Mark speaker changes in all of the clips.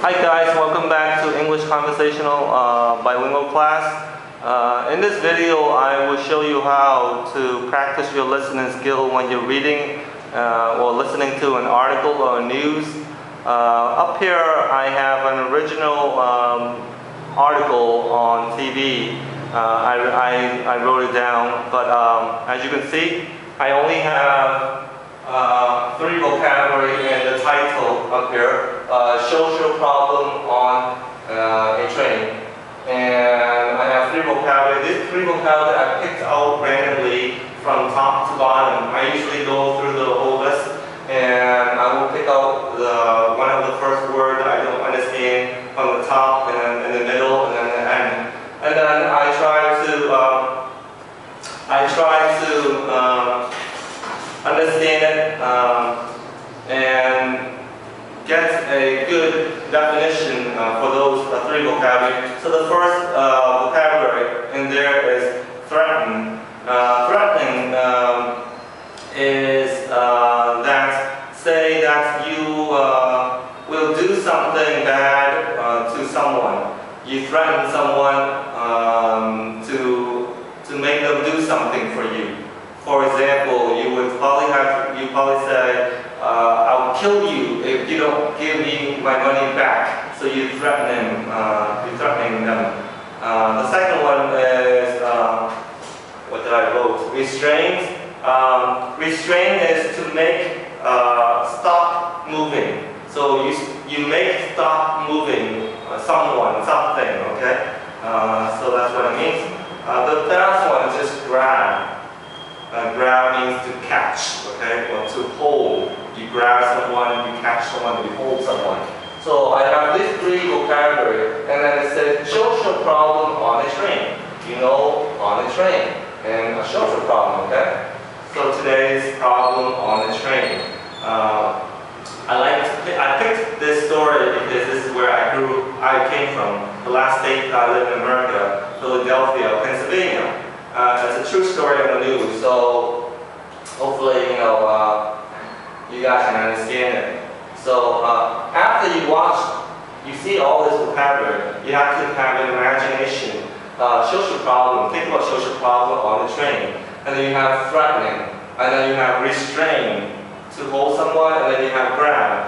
Speaker 1: Hi guys, welcome back to English Conversational Bilingual class. In this video, I will show you how to practice your listening skill when you're reading or listening to an article or news. Up here, I have an original article on TV. I wrote it down, but as you can see, I only have three vocabulary and the title up here, social problem on a train. And I have three vocabulary. These three vocabulary I picked out randomly from top to bottom. I usually go through the whole list and I will pick out one of the first words that I don't understand from the top and then in the middle and then the end. And then I try to understand it and get a good definition for those three vocabulary. So the first vocabulary in there is threaten. Threatening is that say that you will do something bad to someone. You threaten someone to make them do something for you. For example, you probably say, "I'll kill you if you don't give me my money back." So you threatening them. The second one is what did I wrote? Restraint. Restraint is to make stop moving. So you make stop moving someone, something. Okay. So that's what it means. The last one is just grab. Grab means to catch, okay, or to hold. You grab someone, you catch someone, you hold someone. So I have these three vocabulary, and then it says social problem on a train. You know, on a train, and a social problem, okay? So today's problem on a train. I picked this story because this is where I came from. The last state that I lived in America, Philadelphia, Pennsylvania. It's a true story on the news, so hopefully you guys can understand it. So after you watch, you see all this vocabulary, you have to have an imagination. Social problem, think about social problem on the train. And then you have threatening, and then you have restrain, to hold someone, and then you have grab.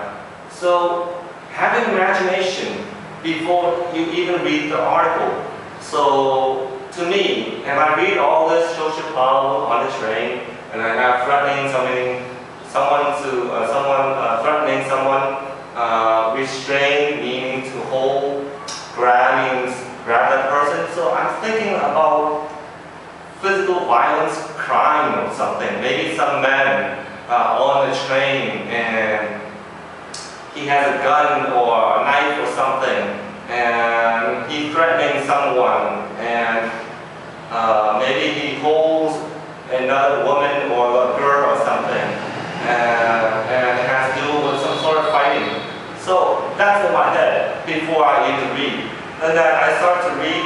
Speaker 1: So have an imagination before you even read the article. So to me, if I read all this social problem on the train, and I have threatening threatening someone, restrain meaning to hold, grab means grab that person. So I'm thinking about physical violence, crime or something. Maybe some man on the train and he has a gun or a knife or something, and he's threatening someone, and maybe he holds another woman or a girl or something, and it has to do with some sort of fighting. So that's in my head before I even read. And then I start to read.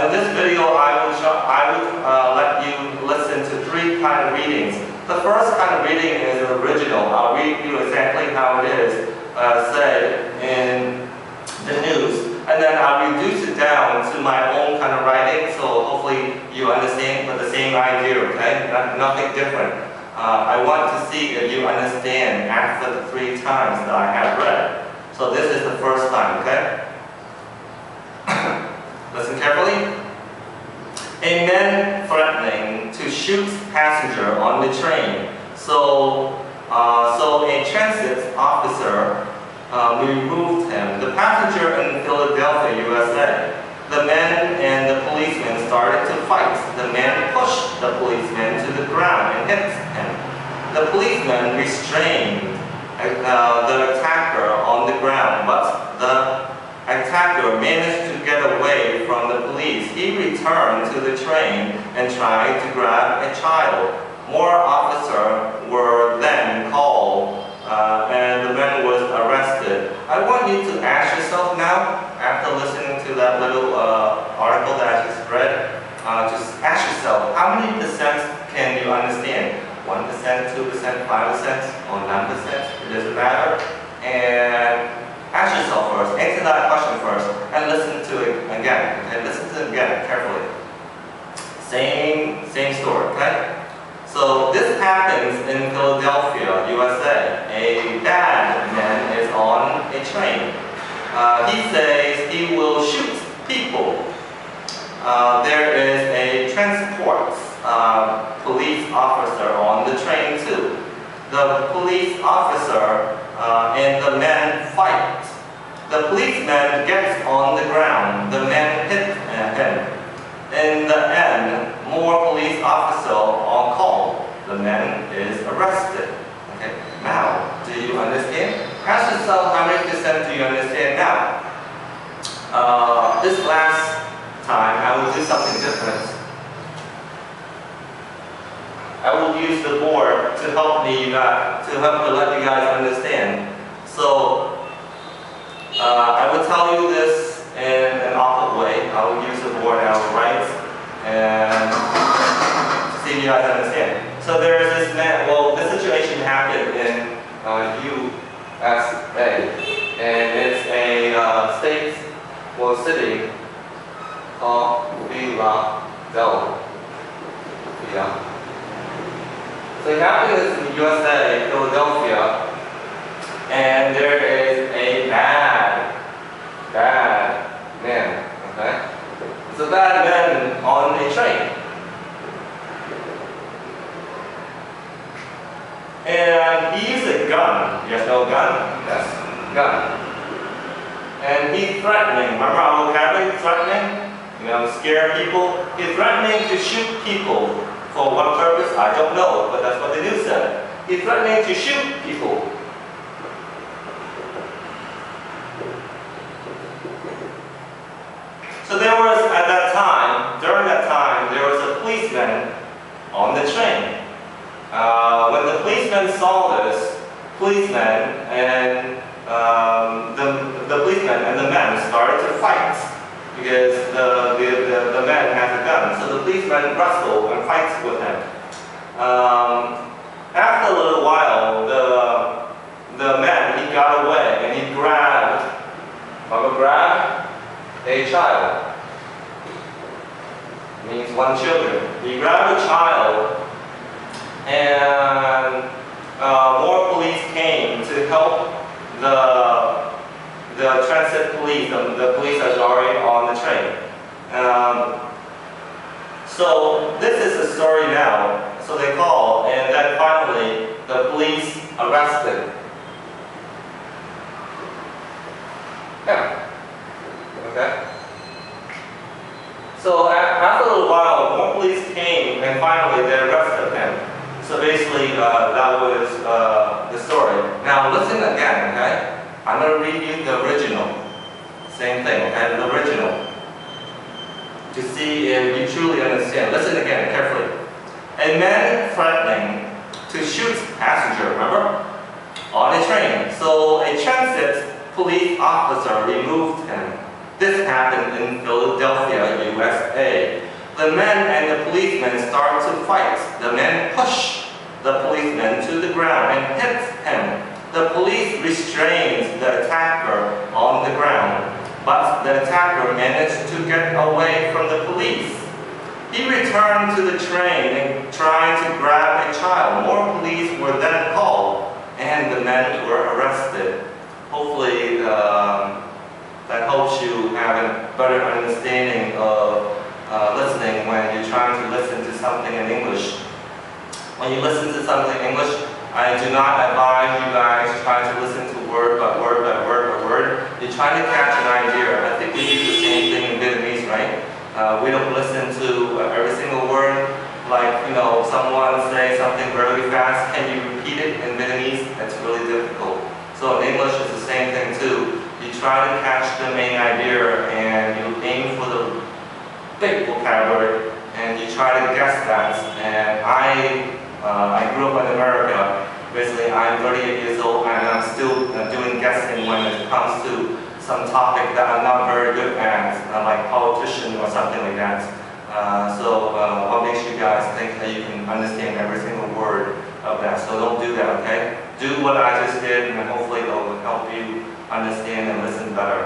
Speaker 1: In this video, I will let you listen to three kind of readings. The first kind of reading is original. I'll read you exactly how it is said in the news. And then I'll reduce it down to my own kind of writing, so hopefully you understand with the same idea, okay? Nothing different. I want to see if you understand after the three times that I have read. So this is the first time, okay? Listen carefully. A man threatening to shoot passenger on the train. So a transit officer removed him. The passenger in Philadelphia, USA. The man and the policeman started to fight. The man pushed the policeman to the ground and hit him. The policeman restrained the attacker on the ground, but the attacker managed to get away from the police. He returned to the train and tried to grab a child. More officers were then called and the man was arrested. I want you to ask yourself now, after listening to that little article that I just read, just ask yourself, how many percent can you understand? 1%, 2%, 5%, or 9%? It doesn't matter. And ask yourself first, He says he will shoot people. There is a transport police officer on the train too. The police officer and the men fight. The policeman gets on the ground. The men hit him. In the end, more police officers on call. The man is arrested. Okay. Now, do you understand? Ask yourself how many percent do you understand now? This last time, I will do something different. I will use the board to help me, to let you guys understand. So, I will tell you this in an awkward way. I will use the board and I will write and to see if you guys understand. So there is this man, well, this situation happened in USA, and it's a state, well, city called Philadelphia. So it happened in USA, Philadelphia, and there is a bad man, okay? It's a bad man on a train. And he used a gun. You guys know a gun? Yes, gun. And he's threatening. Remember our vocabulary? Threatening? You know, scare people. He's threatening to shoot people. For what purpose? I don't know, but that's what the news said. He's threatening to shoot people. So there was, at that time, during that time, there was a policeman on the train. When the policeman saw this, policeman and the policeman and the men started to fight because the man has a gun. So the policeman wrestled and fights with him. After a little while, the man, he got away and he grabbed a child. Means one children. He grabbed a child, and more police came to help the transit police, the police that are already on the train. So this is the story now. So they called, and then finally the police arrested. Yeah. Okay. So after a little while, more police came, and finally they arrested him. So basically, that was the story. Now listen again, okay? I'm going to read you the original. Same thing, okay? The original. To see if you truly understand. Listen again carefully. A man threatening to shoot passenger, remember? On a train. So a transit police officer removed him. This happened in Philadelphia, USA. The men and the policemen start to fight. The men push the policeman to the ground and hit him. The police restrains the attacker on the ground, but the attacker managed to get away from the police. He returned to the train and tried to grab a child. More police were then called, and the men were arrested. Hopefully, that helps you have a better understanding of listening when you're trying to listen to something in English. When you listen to something in English, I do not advise you guys try to listen to word by word by word by word. You're trying to catch an idea. I think we do the same thing in Vietnamese, right? We don't listen to every single word. Like, you know, someone say something really fast. Can you repeat it in Vietnamese? That's really difficult. So in English, it's the same thing too. You try to catch the main idea and you aim for the big vocabulary and you try to guess that. And I grew up in America. Basically, I'm 38 years old and I'm still doing guessing when it comes to some topic that I'm not very good at, like politician or something like that. What makes you guys think that you can understand every single word of that? So don't do that, okay? Do what I just did, and hopefully it will help you understand and listen better.